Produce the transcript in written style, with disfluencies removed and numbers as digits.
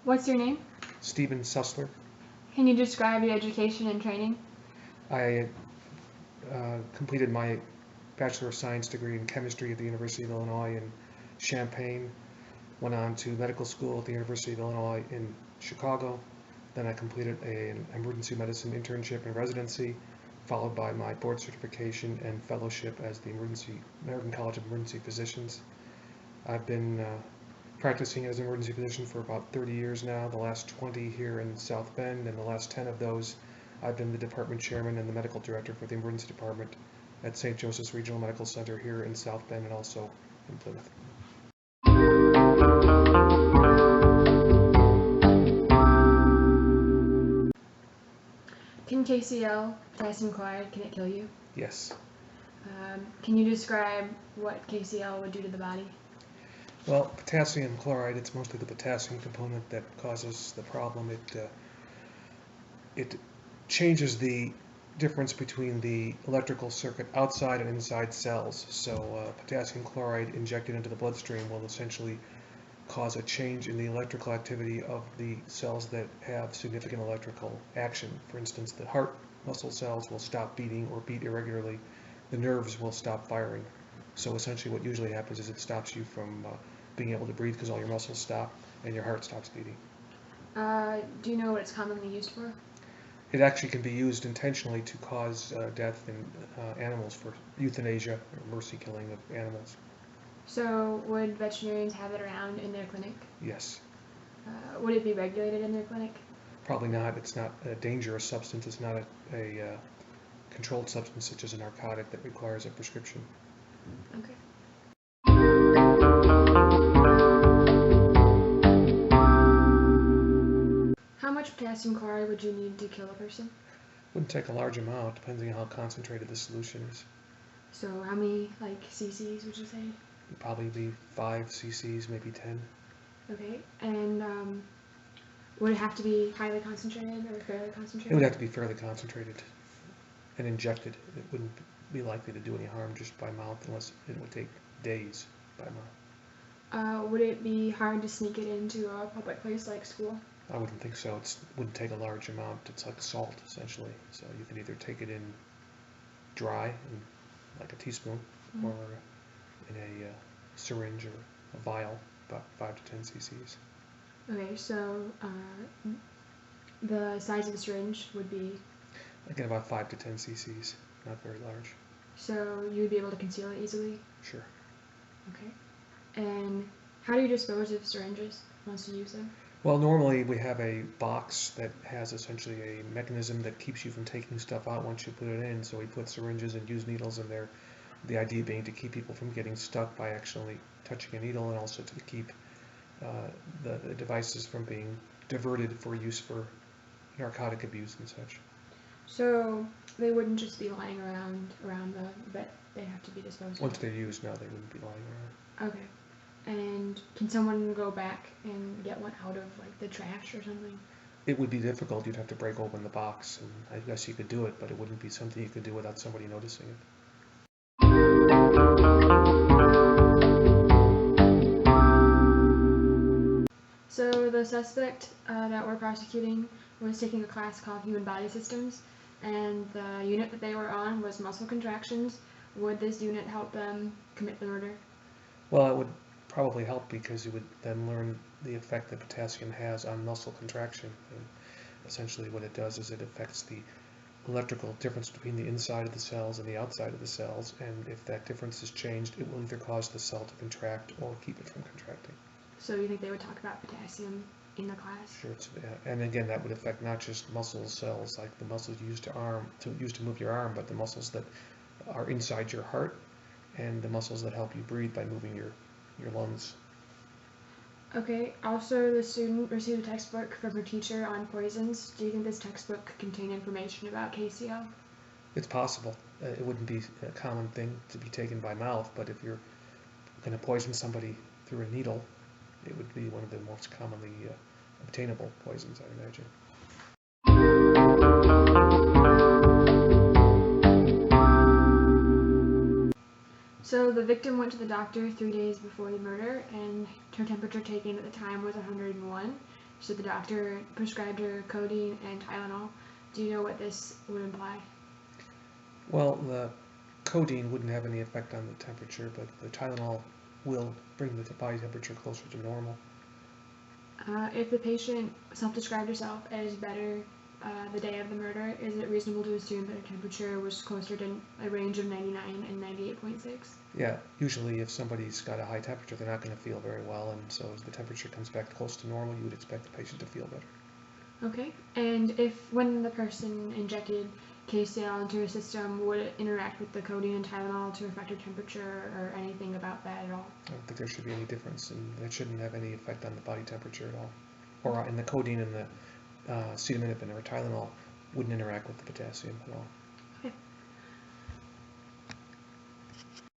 What's your name? Stephen Sussler. Can you describe your education and training? I completed my Bachelor of Science degree in chemistry at the University of Illinois in Champaign, went on to medical school at the University of Illinois in Chicago. Then I completed an emergency medicine internship and residency, followed by my board certification and fellowship as the American College of Emergency Physicians. I've been practicing as an emergency physician for about 30 years now, the last 20 here in South Bend, and the last 10 of those I've been the department chairman and the medical director for the emergency department at St. Joseph's Regional Medical Center here in South Bend and also in Plymouth. Can KCl, potassium chloride, can it kill you? Yes. Can you describe what KCl would do to the body? Well, potassium chloride, it's mostly the potassium component that causes the problem. It changes the difference between the electrical circuit outside and inside cells. So potassium chloride injected into the bloodstream will essentially cause a change in the electrical activity of the cells that have significant electrical action. For instance, the heart muscle cells will stop beating or beat irregularly. The nerves will stop firing. So essentially what usually happens is it stops you from being able to breathe because all your muscles stop and your heart stops beating. Do you know what it's commonly used for? It actually can be used intentionally to cause death in animals for euthanasia or mercy killing of animals. So would veterinarians have it around in their clinic? Yes. Would it be regulated in their clinic? Probably not. It's not a dangerous substance. It's not a controlled substance such as a narcotic that requires a prescription. Okay. How much potassium chloride would you need to kill a person? Wouldn't take a large amount, depending on how concentrated the solution is. So how many, cc's would you say? It'd probably be 5 cc's, maybe 10. Okay, and would it have to be highly concentrated or fairly concentrated? It would have to be fairly concentrated and injected. It wouldn't be likely to do any harm just by mouth, unless it would take days by mouth. Would it be hard to sneak it into a public place like school? I wouldn't think so. It wouldn't take a large amount. It's like salt, essentially. So you can either take it in dry, like a teaspoon, or in a syringe or a vial, about 5 to 10 cc's. Okay, so the size of the syringe would be? Again, about 5 to 10 cc's, not very large. So you would be able to conceal it easily? Sure. Okay. And how do you dispose of syringes once you use them? Well, normally we have a box that has essentially a mechanism that keeps you from taking stuff out once you put it in. So we put syringes and used needles in there. The idea being to keep people from getting stuck by actually touching a needle, and also to keep the devices from being diverted for use for narcotic abuse and such. So they wouldn't just be lying around the vet, they have to be disposed of? Once they're used, no, they wouldn't be lying around. Okay. And can someone go back and get one out of the trash or something? It would be difficult. You'd have to break open the box, and I guess you could do it, but it wouldn't be something you could do without somebody noticing it. So the suspect that we're prosecuting was taking a class called Human Body Systems, and the unit that they were on was muscle contractions. Would this unit help them commit the murder? Well, it would probably help, because you would then learn the effect that potassium has on muscle contraction. And essentially what it does is it affects the electrical difference between the inside of the cells and the outside of the cells, and if that difference is changed, it will either cause the cell to contract or keep it from contracting. So you think they would talk about potassium in the class? Sure. And again, that would affect not just muscle cells like the muscles used to move your arm, but the muscles that are inside your heart and the muscles that help you breathe by moving your lungs. Okay, also the student received a textbook from her teacher on poisons. Do you think this textbook could contain information about KCl? It's possible. It wouldn't be a common thing to be taken by mouth, but if you're going to poison somebody through a needle, it would be one of the most commonly obtainable poisons, I imagine. So the victim went to the doctor 3 days before the murder, and her temperature taken at the time was 101. so the doctor prescribed her codeine and Tylenol. Do you know what this would imply? Well, the codeine wouldn't have any effect on the temperature, but the Tylenol will bring the body temperature closer to normal. If the patient self-described herself as better the day of the murder, is it reasonable to assume that her temperature was closer to a range of 99 and 98.6? Yeah, usually if somebody's got a high temperature, they're not going to feel very well, and so as the temperature comes back close to normal, you would expect the patient to feel better. Okay, and if when the person injected KCl into her system, would it interact with the codeine and Tylenol to affect her temperature or anything about that at all? I don't think there should be any difference, and it shouldn't have any effect on the body temperature at all. Or in the codeine and the acetaminophen or Tylenol wouldn't interact with the potassium at all.